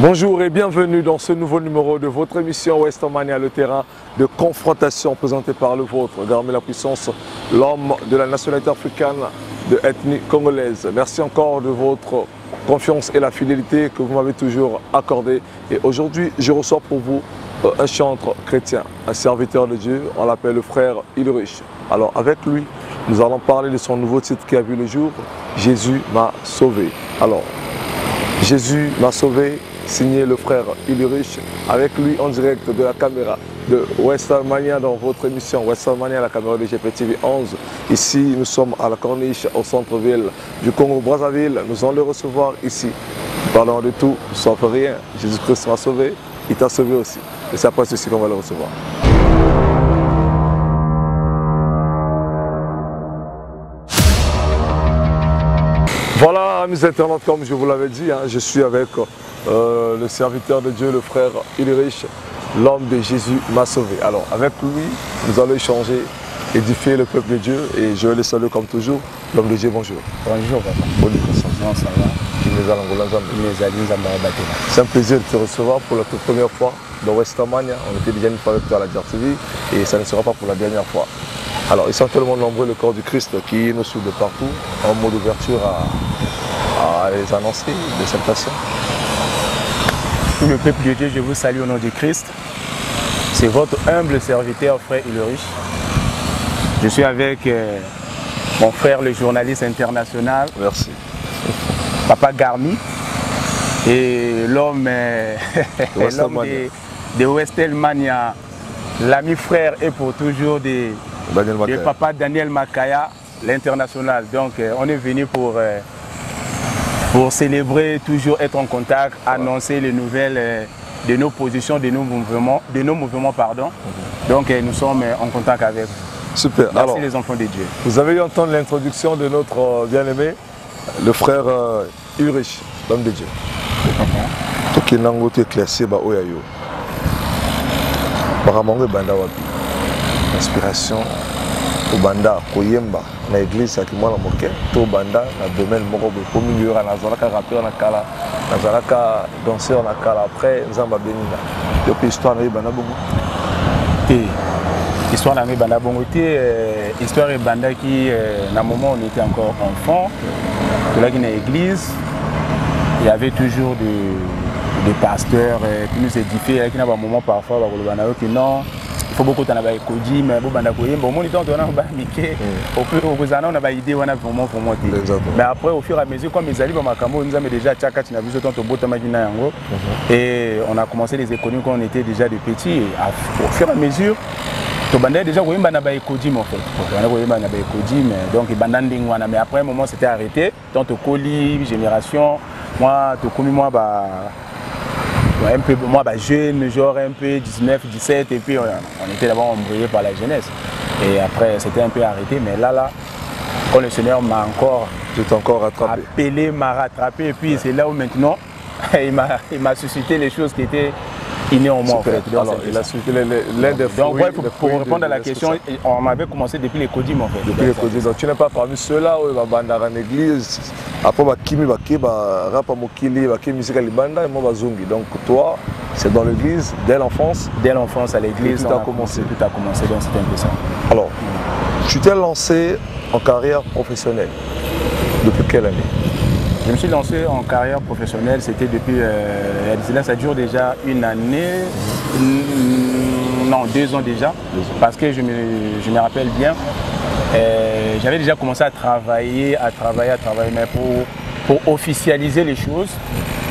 Bonjour et bienvenue dans ce nouveau numéro de votre émission Westermania, le terrain de confrontation présenté par le vôtre, Garmi la puissance, l'homme de la nationalité africaine de ethnie congolaise. Merci encore de votre confiance et la fidélité que vous m'avez toujours accordée. Et aujourd'hui, je reçois pour vous un chantre chrétien, un serviteur de Dieu, on l'appelle le frère Ulrich. Alors avec lui, nous allons parler de son nouveau titre qui a vu le jour, Jésus m'a sauvé. Alors, Jésus m'a sauvé, signé le frère Ulrich, avec lui en direct de la caméra de Westermania dans votre émission Westermania, la caméra de GPTV 11. Ici, nous sommes à la Corniche, au centre-ville du Congo-Brazzaville. Nous allons le recevoir ici. Parlons de tout, sauf rien. Jésus-Christ m'a sauvé, il t'a sauvé aussi. Et c'est après ceci qu'on va le recevoir. Voilà, amis internautes, comme je vous l'avais dit, je suis avec le serviteur de Dieu, le frère Ulrich, l'homme de Jésus m'a sauvé. Alors, avec lui, nous allons échanger, édifier le peuple de Dieu et je vais le saluer comme toujours. L'homme de Dieu, bonjour. Bonjour, papa. Bonjour, non, ça va. C'est un plaisir de te recevoir pour la toute première fois dans Westermania. On était déjà une fois avec toi à la DRTV et ça ne sera pas pour la dernière fois. Alors, ils sont tellement nombreux, le corps du Christ, qui nous suit de partout, en mode d'ouverture à les annoncer de cette passion. Tout le peuple de Dieu, je vous salue au nom de Christ. C'est votre humble serviteur, frère Ulrich. Je suis avec mon frère, le journaliste international. Merci. Papa Garmi. Et l'homme de Westermania, l'ami frère et pour toujours de Papa Daniel Makaya, l'international. Donc on est venu pour célébrer, toujours être en contact, annoncer les nouvelles de nos positions, de nos mouvements, pardon. Donc nous sommes en contact avec vous. Super. Merci. Alors, les enfants de Dieu. Vous avez eu entendu l'introduction de notre bien-aimé, le frère Ulrich, l'homme de Dieu. Tout qui nango tu éclairci ba oyayo. Baramango banda wapi. Inspiration au banda koyemba na église qui moi na moké to banda na domaine moko be pour milieu na zalaka rappeur na kala na zalaka danseur na kala après nzamba benina depuis histoire na banda bongo histoire na banda bongo histoire et banda qui na moment on était encore enfant là qui na église il y avait toujours des pasteurs qui nous édifiaient qui na un moment parfois ba kolobana que non il faut beaucoup de choses, mais bon, mais après au fur et à mesure comme les alliés nous avons déjà et on a commencé les économies quand on était déjà de petits. Au fur et à mesure déjà mais après un moment c'était arrêté donc colis génération moi un peu moi jeune, genre un peu 19, 17 et puis on était d'abord embrayé par la jeunesse et après c'était un peu arrêté mais là quand le Seigneur m'a encore appelé, m'a rattrapé et puis c'est là où maintenant il m'a suscité les choses qui étaient innées en moi en fait. Donc, alors, il a suscité l'un des fruits. Donc ouais, pour répondre à la question, on m'avait commencé depuis les Kodim en fait. Depuis les Kodim, donc tu n'es pas parmi ceux-là où il va bandar en église. Après, il va rap à Mokili, il va musique à l'Ibanda et moi, Zungi. Donc toi, c'est dans l'église, dès l'enfance. Dès l'enfance à l'église, tout a commencé. Tout a commencé, donc c'était un peu ça. Alors, tu t'es lancé en carrière professionnelle. Depuis quelle année? Je me suis lancé en carrière professionnelle, c'était depuis, ça dure déjà une année, non 2 ans déjà, parce que je me rappelle bien, j'avais déjà commencé à travailler, mais pour officialiser les choses,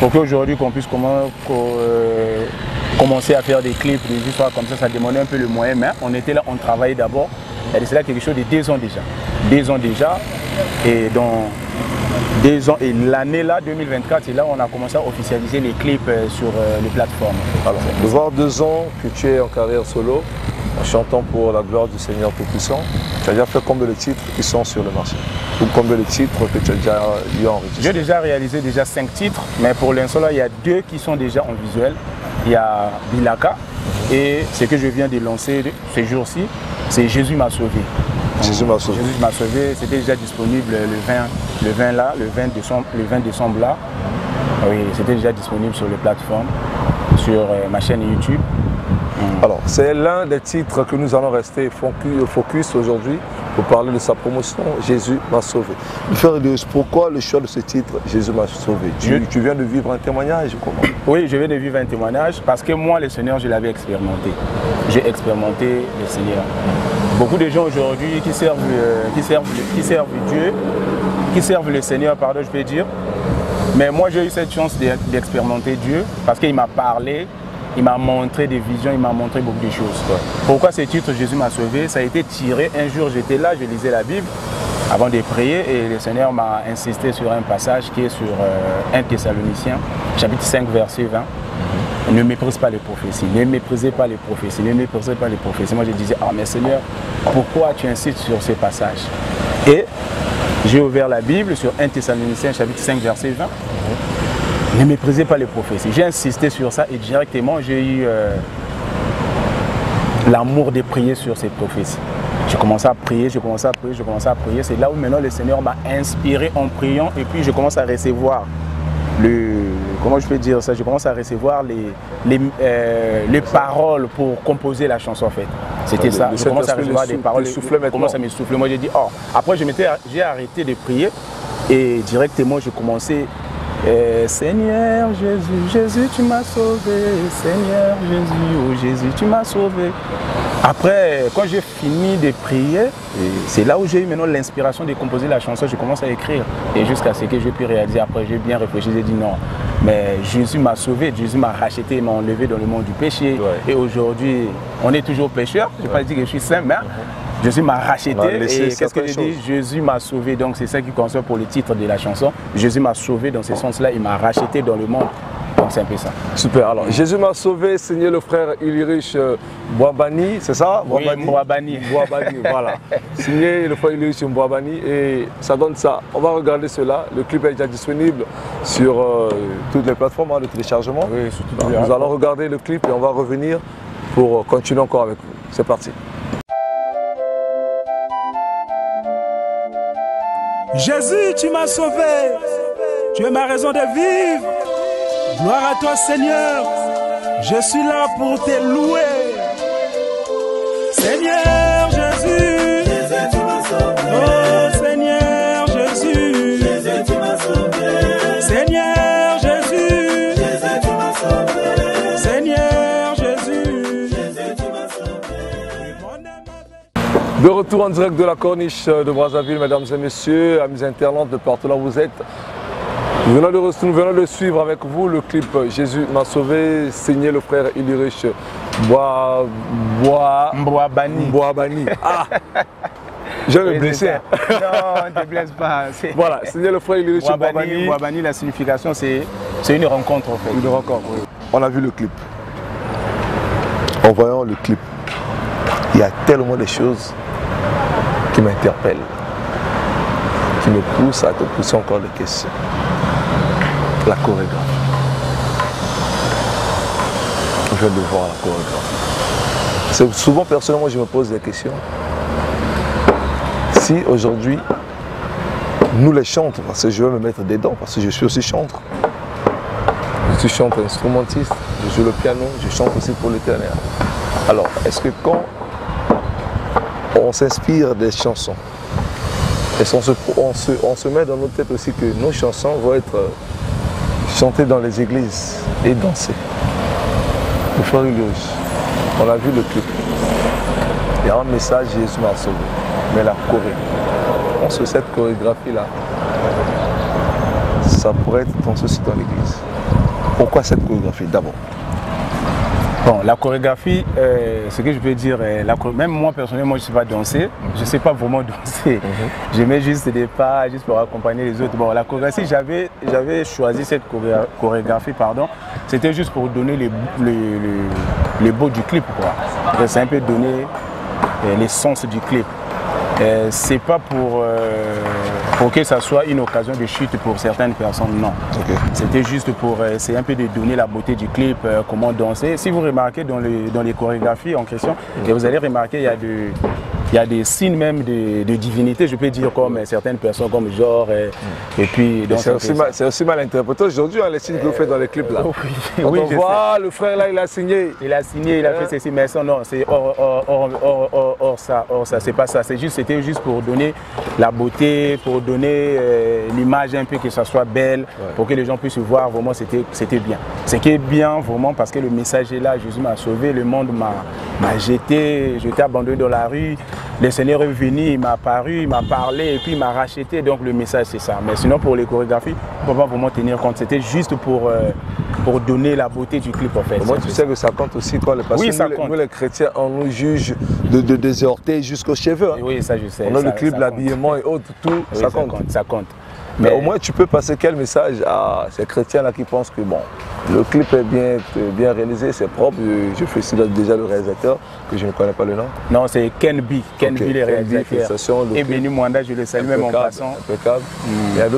pour qu'aujourd'hui qu'on puisse commencer à faire des clips, des histoires comme ça demandait un peu le moyen, mais on était là, on travaillait d'abord, c'est là quelque chose de 2 ans déjà. 2 ans déjà, et dans 2 ans et l'année là 2024 et là on a commencé à officialiser les clips sur les plateformes. Alors, de voir 2 ans que tu es en carrière solo, en chantant pour la gloire du Seigneur Tout-Puissant, tu as déjà fait combien de titres qui sont sur le marché? Ou combien de titres que tu as déjà eu enregistré? J'ai déjà réalisé 5 titres, mais pour l'instant là il y a 2 qui sont déjà en visuel. Il y a Bilaka et ce que je viens de lancer ces jours-ci, c'est Jésus m'a sauvé. Jésus m'a sauvé. Jésus m'a sauvé, c'était déjà disponible le 20 décembre là. Oui, c'était déjà disponible sur les plateformes, sur ma chaîne YouTube. Alors, c'est l'un des titres que nous allons rester focus aujourd'hui pour parler de sa promotion, Jésus m'a sauvé. Frère Eliouche, pourquoi le choix de ce titre, Jésus m'a sauvé? Tu viens de vivre un témoignage, comment? Oui, je viens de vivre un témoignage parce que moi, le Seigneur, je l'avais expérimenté. J'ai expérimenté le Seigneur. Beaucoup de gens aujourd'hui qui servent Dieu, qui servent le Seigneur, pardon, je peux dire. Mais moi, j'ai eu cette chance d'expérimenter Dieu parce qu'il m'a parlé. Il m'a montré des visions, il m'a montré beaucoup de choses. Pourquoi ce titre Jésus m'a sauvé? Ça a été tiré, un jour j'étais là, je lisais la Bible avant de prier et le Seigneur m'a insisté sur un passage qui est sur 1 Thessaloniciens, chapitre 5, verset 20. Ne méprise pas les prophéties, ne méprisez pas les prophéties, ne méprisez pas les prophéties. Moi je disais, ah mais Seigneur, pourquoi tu insistes sur ces passages? Et j'ai ouvert la Bible sur 1 Thessaloniciens, chapitre 5, verset 20. Ne méprisez pas les prophéties. J'ai insisté sur ça et directement j'ai eu l'amour de prier sur ces prophéties. J'ai commencé à prier, j'ai commencé à prier, j'ai commencé à prier. C'est là où maintenant le Seigneur m'a inspiré en priant et puis je commence à recevoir comment je peux dire ça? Je commence à recevoir les paroles pour composer la chanson en fait. C'était ça. Je commence à recevoir des paroles. Je commence à m'essouffler. Moi j'ai dit, oh. Après j'ai arrêté de prier et directement je commençais. Seigneur Jésus, Jésus tu m'as sauvé, Seigneur Jésus, oh Jésus tu m'as sauvé. Après, quand j'ai fini de prier, c'est là où j'ai eu maintenant l'inspiration de composer la chanson, je commence à écrire. Et jusqu'à ce que j'ai pu réaliser, après j'ai bien réfléchi, j'ai dit non, mais Jésus m'a sauvé, Jésus m'a racheté, m'a enlevé dans le monde du péché. Ouais. Et aujourd'hui, on est toujours pécheur, je ne vais pas dire que je suis saint, mais Jésus m'a racheté et qu'est-ce que je dis? Jésus m'a sauvé, donc c'est ça qui concerne pour le titre de la chanson. Jésus m'a sauvé dans ce sens-là, il m'a racheté dans le monde. Donc c'est un peu ça. Super, alors Jésus m'a sauvé, signé le frère Ilirich Mbouabani, c'est ça? Oui, Mbouabani. Mbouabani, voilà. Signé le frère Ilirich Mbouabani et ça donne ça. On va regarder cela, le clip est déjà disponible sur toutes les plateformes de téléchargement. Oui, sur toutes les. Nous allons regarder le clip et on va revenir pour continuer encore avec vous. C'est parti. Jésus, tu m'as sauvé, tu es ma raison de vivre. Gloire à toi Seigneur, je suis là pour te louer. Seigneur Jésus, Jésus tu m'as sauvé. Oh Seigneur Jésus, Jésus tu m'as sauvé. Seigneur Jésus, Jésus tu m'as sauvé. Seigneur Jésus, Jésus tu m'as sauvé. De retour en direct de la corniche de Brazzaville, mesdames et messieurs, amis internautes de partout là où vous êtes. Nous venons de suivre avec vous le clip Jésus m'a sauvé, signé le frère Ilirich Mbouabani. Ah, je vais me blesser. Non, ne te blesse pas. Voilà, signé le frère Ilirich Mbouabani. Mbouabani, la signification, c'est une rencontre en fait. Une rencontre, oui. On a vu le clip. En voyant le clip, il y a tellement de choses qui m'interpellent, qui me poussent à te pousser encore des questions. La chorégraphie. Je viens de voir la chorégraphie. Souvent, personnellement, je me pose des questions. Si aujourd'hui, nous les chantres, parce que je vais me mettre dedans, parce que je suis aussi chantre. Je suis chanteur instrumentiste, je joue le piano, je chante aussi pour l'Éternel. Alors, est-ce que quand on s'inspire des chansons, est-ce qu'on se met dans notre tête aussi que nos chansons vont être chantées dans les églises et dansées? Le frère Ilirich, on a vu le clip. Il y a un message, Jésus m'a sauvé. Mais la choré, on se cette chorégraphie-là, ça pourrait être dansé aussi dans l'église. Pourquoi cette chorégraphie d'abord? Bon, la chorégraphie, ce que je peux dire, même moi personnellement, je ne sais pas danser, je ne sais pas vraiment danser. Je mets juste des pas, juste pour accompagner les autres. Bon, la chorégraphie, j'avais choisi cette chorégraphie, pardon, c'était juste pour donner les beaux du clip, quoi. C'est un peu donner l'essence du clip. C'est pas pour que ça soit une occasion de chute pour certaines personnes, non. Okay. C'était juste pour essayer un peu de donner la beauté du clip, comment danser. Si vous remarquez dans les chorégraphies en question, vous allez remarquer il il y a des signes même de divinité, je peux dire, comme certaines personnes, comme genre, et puis... C'est aussi mal interprété aujourd'hui, hein, les signes que vous faites dans les clips là. Oui, on voit, le frère là, il a signé. Il a signé, il a fait ceci, mais ça, non, c'est hors ça, c'est pas ça. C'était juste pour donner la beauté, pour donner l'image un peu, que ça soit belle, pour que les gens puissent voir, vraiment, c'était bien. Ce qui est bien, vraiment, parce que le message est là, Jésus m'a sauvé, le monde m'a jeté, j'étais abandonné dans la rue, le Seigneur est venu, il m'a apparu, il m'a parlé, et puis il m'a racheté, donc le message c'est ça. Mais sinon, pour les chorégraphies, on ne peut pas vraiment tenir compte, c'était juste pour donner la beauté du clip en fait. Moi tu sais que ça compte aussi quoi, parce oui, que nous les chrétiens, on nous juge des orteils jusqu'aux cheveux. Hein. Oui, ça je sais. On a le clip, l'habillement et autres, tout, oui, ça compte. Ça compte. Mais au moins tu peux passer quel message à ces chrétiens là qui pensent que bon, le clip est bien réalisé, c'est propre, je félicite déjà le réalisateur, que je ne connais pas le nom. Non, c'est Ken B, le réalisateur. Et Benny Mwanda, je le salue même en passant. Impeccable.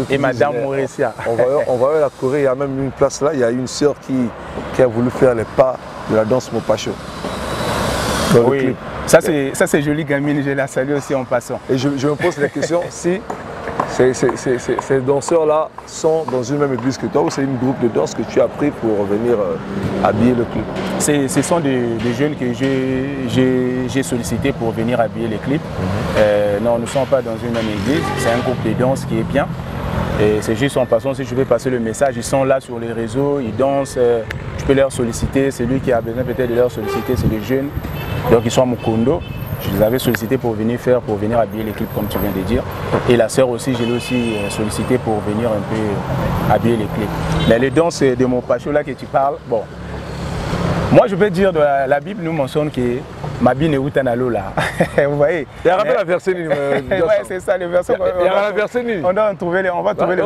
Et Madame Maurecia. On va voir la Corée, il y a même une place là, il y a une sœur qui a voulu faire les pas de la danse Mopacho. Oui, ça c'est joli gamine, je la salue aussi en passant. Et je me pose la question si ces danseurs-là sont dans une même église que toi ou c'est une groupe de danse que tu as pris pour venir habiller le clip? Ce sont des jeunes que j'ai sollicité pour venir habiller les clips. Non, nous ne sommes pas dans une même église, c'est un groupe de danse qui est bien. Et c'est juste en passant, si je vais passer le message, ils sont là sur les réseaux, ils dansent, je peux leur solliciter, celui qui a besoin peut-être de leur solliciter, c'est les jeunes. Donc ils sont à Mukondo. Je les avais sollicités pour venir habiller les clips comme tu viens de dire. Et la sœur aussi, je l'ai aussi sollicité pour venir un peu habiller les clips. Mais les danses de mon pacho là que tu parles, bon. Moi je peux dire, la Bible nous mentionne que Mabi ne utanalo là. Vous voyez? Il y a la verset. Oui, c'est ça, le verset. Il y a la verset. On va trouver le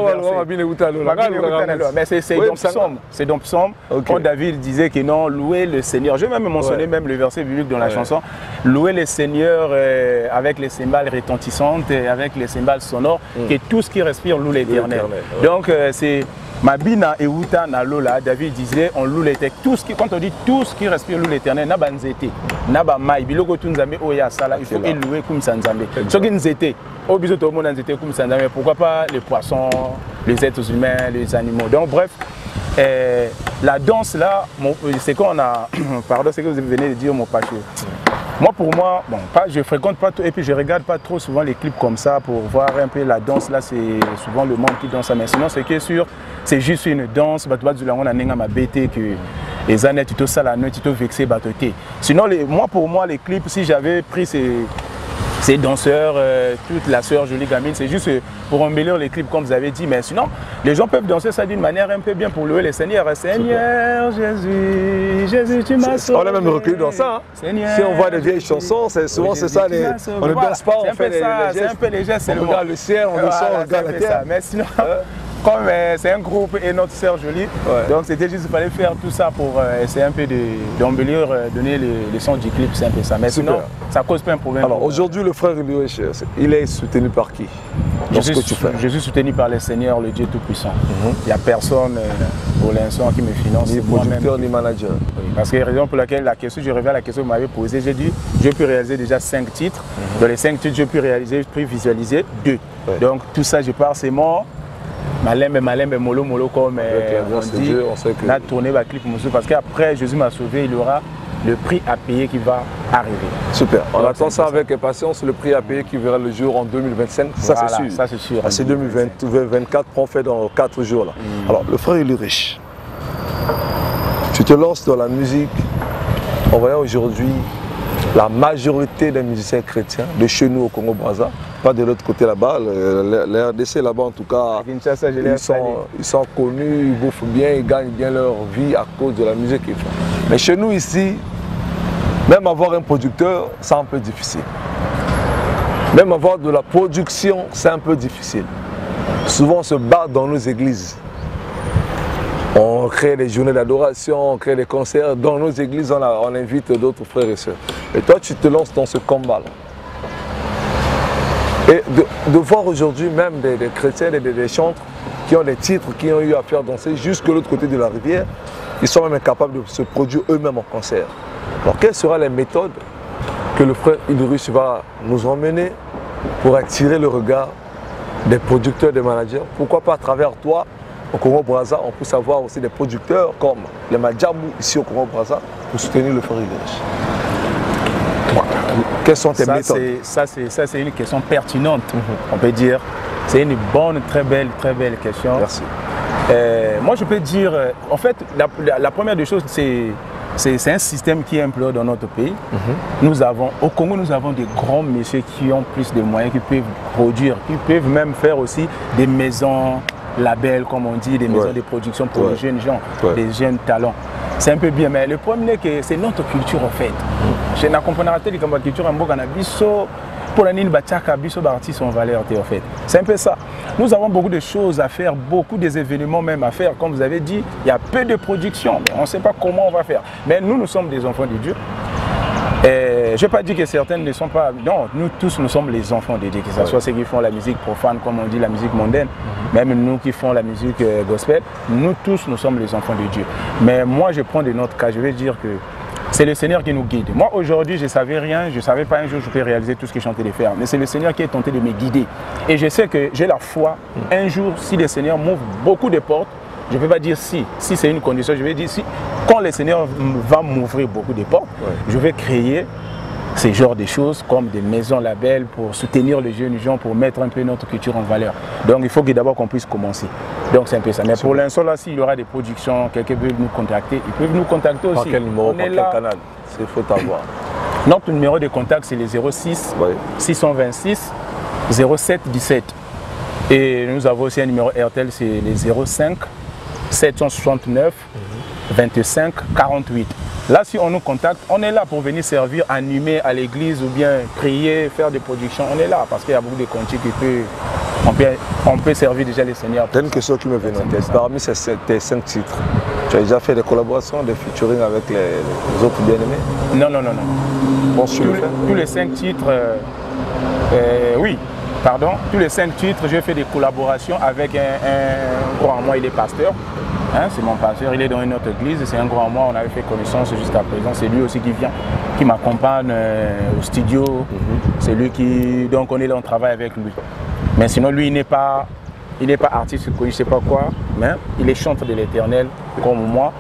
verset. Mais c'est dans Psaume. Quand David disait que non, louer le Seigneur. Je vais même mentionner même le verset biblique dans la chanson. Louer le Seigneur avec les cymbales retentissantes, avec les cymbales sonores, que tout ce qui respire loue l'Éternel. Donc c'est Mabina et Uta Nalola, David disait on loue l'éternel. Quand on dit tout ce qui respire loue l'éternel, n'a pas nzete, n'a pas maï, biloko tunzambe oya sala, il faut louer comme sanzambe. Ce qui nzete, au biso tout le monde nzete comme sanzambe, pourquoi pas les poissons, les êtres humains, les animaux. Donc bref, la danse là, c'est qu'on a, pardon, c'est que vous venez de dire mon pacho. Moi pour moi, bon, je fréquente pas tout et puis je regarde pas trop souvent les clips comme ça pour voir un peu la danse là, c'est souvent le monde qui danse, mais sinon c'est que sûr. C'est juste une danse, sinon moi pour moi les clips, si j'avais pris ces danseurs, toute la sœur jolie gamine, c'est juste pour embellir les clips comme vous avez dit, mais sinon les gens peuvent danser ça d'une manière un peu bien pour louer le Seigneur. Seigneur Jésus, Jésus tu m'as sauvé. On a même reculé dans ça. Hein. Seigneur, si on voit des vieilles chansons, c'est souvent c'est ça, on ne danse pas, on fait les gestes. C'est un peu les gestes, on regarde le ciel, on descend, on regarde la terre. Mais sinon, comme c'est un groupe et notre sœur jolie, donc c'était juste qu'il fallait faire tout ça pour essayer un peu d'embellir, donner les sons du clip, c'est un peu ça. Mais sinon, ça cause pas un problème. Alors aujourd'hui, le frère Louis, il est soutenu par qui? Je suis soutenu par le Seigneur, le Dieu Tout-Puissant. Il n'y a personne pour l'instant qui me finance. Ni producteur, ni manager. Oui, parce que la raison pour laquelle je reviens à la question que vous m'avez posée, j'ai dit, je peux réaliser déjà 5 titres. Dans les 5 titres, je peux visualiser 2. Donc tout ça, je pars, c'est mort. Malembe, molo, comme on dit, on a tourné le clip parce qu'après Jésus m'a sauvé, il y aura le prix à payer qui va arriver. Super, on attend ça avec impatience, le prix à payer qui verra le jour en 2025, ça c'est sûr. Ça c'est sûr. C'est 2024, on fait dans 4 jours là. Alors le frère il est riche. Tu te lances dans la musique, en voyant aujourd'hui la majorité des musiciens chrétiens de chez nous au Congo-Brazza, pas de l'autre côté là-bas, les RDC là-bas en tout cas, ils sont connus, ils bouffent bien, ils gagnent bien leur vie à cause de la musique qu'ils font. Mais chez nous ici, même avoir un producteur, c'est un peu difficile. Même avoir de la production, c'est un peu difficile. Souvent on se bat dans nos églises. On crée des journées d'adoration, on crée des concerts. Dans nos églises, on invite d'autres frères et sœurs. Et toi, tu te lances dans ce combat-là. Et de voir aujourd'hui même des chrétiens, des chantres qui ont des titres, qui ont eu à faire danser jusque l'autre côté de la rivière, ils sont même incapables de se produire eux-mêmes en concert. Alors, quelles seront les méthodes que le frère Idriss va nous emmener pour attirer le regard des producteurs, des managers. Pourquoi pas à travers toi, au Congo-Brazza, on puisse avoir aussi des producteurs comme les Madjabou ici au Congo-Brazza pour soutenir le frère Idriss. Quelles sont tes méthodes? Ça, c'est une question pertinente, on peut dire. C'est une bonne, très belle question. Merci. Moi, je peux dire, en fait, la première des choses, c'est un système qui implode dans notre pays. Au Congo, nous avons des grands messieurs qui ont plus de moyens, qui peuvent produire, qui peuvent même faire aussi des maisons labels, comme on dit, des maisons de production pour les jeunes gens, des jeunes talents. C'est un peu bien, mais le problème est que c'est notre culture en fait. Je ne comprends pas la culture en Boga, pour la Nine Bachaka, Bisso Bartis en valeur en fait. C'est un peu ça. Nous avons beaucoup de choses à faire, beaucoup d'événements même à faire. Comme vous avez dit, il y a peu de production, mais on ne sait pas comment on va faire. Mais nous sommes des enfants de Dieu. Je ne vais pas dire que certaines ne sont pas... Non, nous tous, nous sommes les enfants de Dieu, que ce soit ceux qui font la musique profane, comme on dit, la musique mondaine, même nous qui font la musique gospel, nous tous, nous sommes les enfants de Dieu. Mais moi, je prends de notre cas, je vais dire que c'est le Seigneur qui nous guide. Moi, aujourd'hui, je ne savais rien, je ne savais pas un jour je peux réaliser tout ce que je suis en train de faire. Mais c'est le Seigneur qui est tenté de me guider. Et je sais que j'ai la foi, un jour, si le Seigneur m'ouvre beaucoup de portes, je ne peux pas dire si c'est une condition, je vais dire si, quand le Seigneur va m'ouvrir beaucoup de portes, je vais créer ces genres de choses comme des maisons labels pour soutenir les jeunes gens, pour mettre un peu notre culture en valeur. Donc il faut d'abord qu'on puisse commencer. Donc c'est un peu ça. Mais pour l'instant, là, s'il y aura des productions, quelqu'un veut nous contacter, ils peuvent nous contacter aussi. Par quel numéro, par quel canal? Il faut avoir. Notre numéro de contact, c'est le 06 626 07 17. Et nous avons aussi un numéro RTL, c'est le 05 769 25 48. Là, si on nous contacte, on est là pour venir servir, animer à l'église ou bien prier, faire des productions. On est là parce qu'il y a beaucoup de contenus on peut servir déjà les seigneurs. Il y a une question qui me vient en tête. Parmi tes 5 titres, tu as déjà fait des collaborations, des featuring avec les autres bien-aimés? Non. Tous les 5 titres, oui. Pardon, tous les 5 titres, j'ai fait des collaborations avec un grand moi, il est pasteur. Hein, c'est mon pasteur, il est dans une autre église, c'est un grand moi, on avait fait connaissance jusqu'à présent. C'est lui aussi qui vient, qui m'accompagne au studio. C'est lui qui. Donc on est là, on travaille avec lui. Mais sinon, lui, il n'est pas artiste, je ne sais pas quoi, mais il est chanteur de l'Éternel comme moi.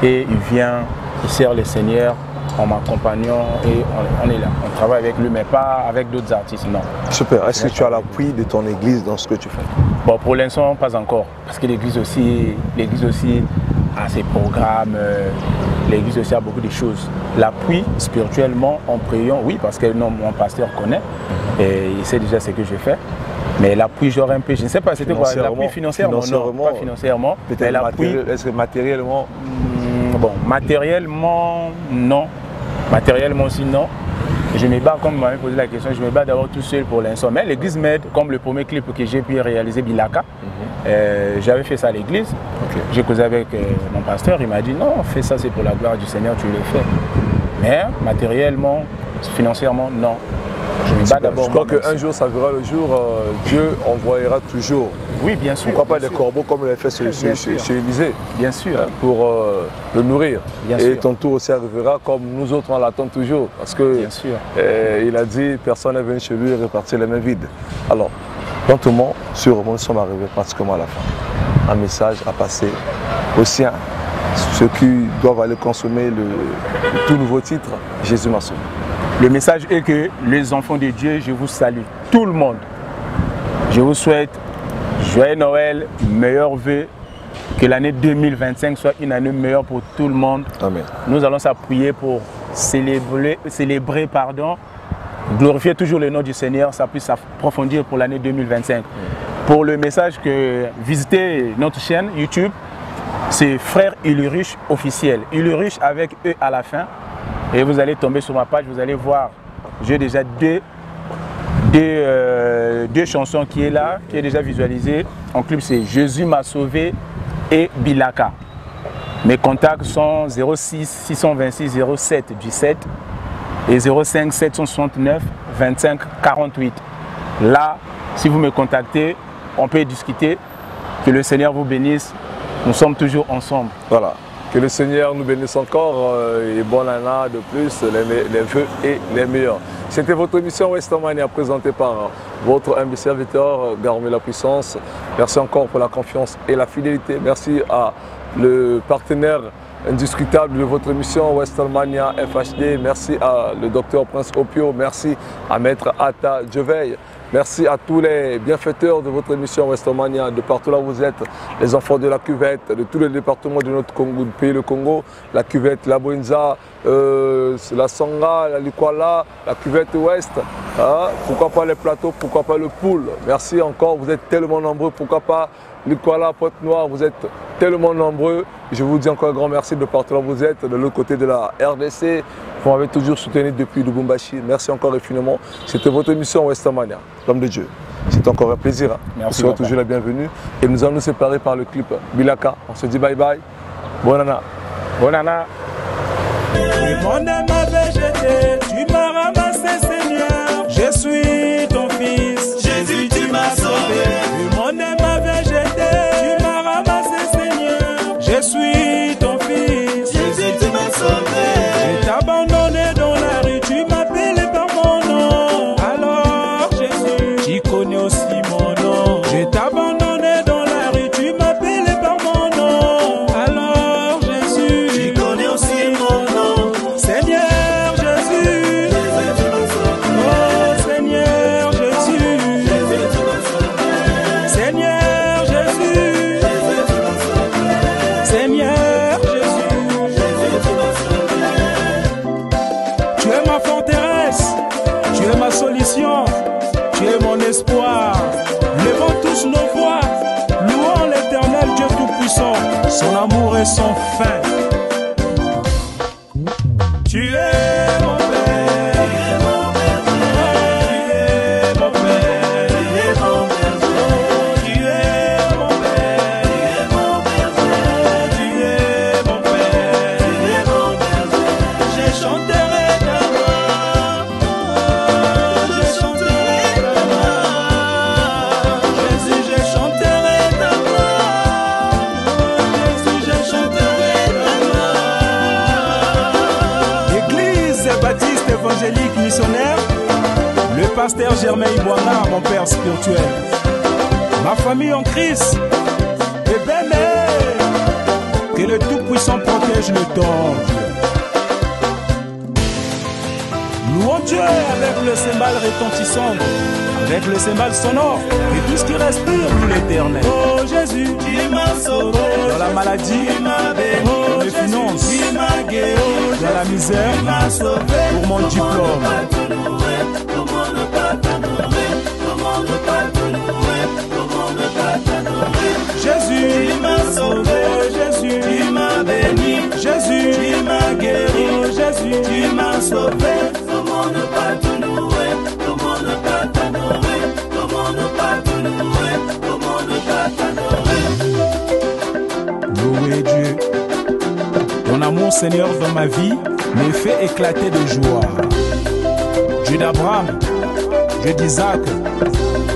Et il vient, il sert le Seigneur en m'accompagnant et on est là. On travaille avec lui, mais pas avec d'autres artistes, non. Super. Est-ce que tu as l'appui de ton église dans ce que tu fais? Bon, pour l'instant, pas encore. Parce que l'église aussi a ses programmes, l'église aussi a beaucoup de choses. L'appui spirituellement, en priant, oui, parce que non, mon pasteur connaît et il sait déjà ce que je fais. Mais l'appui, genre un peu, je ne sais pas, c'était quoi? L'appui financièrement, non, pas financièrement. Peut-être l'appui. Est-ce que matériellement? Bon, matériellement, non. Matériellement aussi, non. Je me bats, comme vous m'avez posé la question, je me bats d'abord tout seul pour l'instant. Mais l'église m'aide, comme le premier clip que j'ai pu réaliser, Bilaka. J'avais fait ça à l'église. J'ai causé avec mon pasteur, il m'a dit non, fais ça, c'est pour la gloire du Seigneur, tu le fais. Mais matériellement, financièrement, non. Je me bats d'abord. Je crois qu'un jour, ça verra le jour, Dieu envoyera toujours. Oui, bien sûr. Pourquoi pas des corbeaux comme il a fait chez Élysée? Bien sûr. Pour le nourrir. Bien et sûr. ton tour aussi arrivera comme nous autres, on l'attend toujours. Parce que bien sûr. Il a dit personne n'est venu chez lui et repartir les mains vides. Alors, lentement, sûrement, nous sommes arrivés pratiquement à la fin. Un message à passer aux siens, ceux qui doivent aller consommer le tout nouveau titre, Jésus m'a sauvé. Le message est que les enfants de Dieu, je vous salue, tout le monde. Je vous souhaite joyeux Noël, meilleurs vœux, que l'année 2025 soit une année meilleure pour tout le monde. Amen. Nous allons s'appuyer pour célébrer, glorifier toujours le nom du Seigneur, ça puisse s'approfondir pour l'année 2025. Pour le message que visitez notre chaîne YouTube, c'est Frère Ulrich officiel. Ulrich avec E à la fin. Et vous allez tomber sur ma page, vous allez voir, j'ai déjà deux chansons qui est là, qui est déjà visualisée. En clip, c'est Jésus m'a sauvé et Bilaka. Mes contacts sont 06 626 07 17 et 05 769 25 48. Là, si vous me contactez, on peut discuter. Que le Seigneur vous bénisse. Nous sommes toujours ensemble. Voilà. Que le Seigneur nous bénisse encore et bonne année de plus, les vœux et les meilleurs. C'était votre émission Westomania présentée par votre humble serviteur, Garmi la Puissance. Merci encore pour la confiance et la fidélité. Merci à le partenaire indiscutable de votre émission Westomania FHD. Merci à le docteur Prince Opio. Merci à Maître Atta Djeveil. Merci à tous les bienfaiteurs de votre émission Westomania, de partout là où vous êtes, les enfants de la cuvette, de tous les départements de notre Congo, du pays le Congo, la cuvette, la Boinza, la Sanga, la Likwala, la cuvette ouest, pourquoi pas les plateaux, pourquoi pas le pool. Merci encore, vous êtes tellement nombreux, pourquoi pas Likwala, Pointe-Noire, vous êtes tellement nombreux. Je vous dis encore un grand merci de partout là où vous êtes, de l'autre côté de la RDC. Vous m'avez toujours soutenu depuis Lubumbashi. Merci encore infiniment. C'était votre émission Westomania, l'homme de Dieu. C'est encore un plaisir. Merci. Vous serez toujours la bienvenue. Et nous allons nous séparer par le clip Bilaka. On se dit bye bye. Bonne année. Bonne année. Le monde m'avait jeté, tu m'as ramassé Seigneur. Je suis ton fils, Jésus, tu m'as sauvé. le monde m'avait jeté, tu m'as ramassé Seigneur. Je suis ton fils, Jésus, tu m'as sauvé. je t'ai abandonné dans la rue, tu m'appelais par mon nom. Alors Jésus, tu connais aussi mon nom. Je t'ai abandonné dans la rue, tu m'appelais par mon nom. Alors Jésus, Tu connais aussi mon nom. Seigneur Jésus, Jésus, tu m'as sauvé. oh Seigneur Jésus, Jésus, tu m'as sauvé. Seigneur Jésus, Jésus, tu m'as sauvé. Seigneur Jésus, Jésus, tu m'as sauvé. tu es ma forteresse, tu es ma solution, tu es mon espoir. Levons tous nos voix, louons l'Éternel Dieu Tout-Puissant, son amour est sans fin. Tu es mon Père, tu es mon Père, tu es mon Père, tu es mon Père, tu es mon Père, je chanterai ta gloire, je chanterai ta gloire, Jésus, je chanterai ta gloire, Jésus, je chanterai ta gloire. Église baptiste évangélique missionnaire, le pasteur Germain Iboana, mon père spirituel, ma famille en Christ, et béné, que le Tout-Puissant protège le temple. Louons Dieu avec le cymbale retentissant, avec le cymbale sonore, et tout ce qui respire loue l'Éternel. Oh Jésus, Tu m'as sauvé. dans la maladie, Tu m'as béni. dans les finances, Tu m'as guéri. dans la misère, Tu m'as sauvé. pour mon diplôme. Comment ne pas t'honorer? Comment ne pas t'honorer? Comment ne pas t'honorer? Jésus, Tu m'as sauvé. oh Jésus, Tu m'as béni. Jésus, Tu m'as guéri. oh Jésus, Tu m'as sauvé. Comment ne pas t'honorer? Comment ne pas t'honorer? Comment ne pas t'honorer? Comment ne pas t'honorer? louez Dieu. Ton amour, Seigneur, dans ma vie me fait éclater de joie. Dieu d'Abraham, Dieu d'Isaac,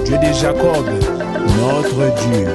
Dieu de Jacob, notre Dieu.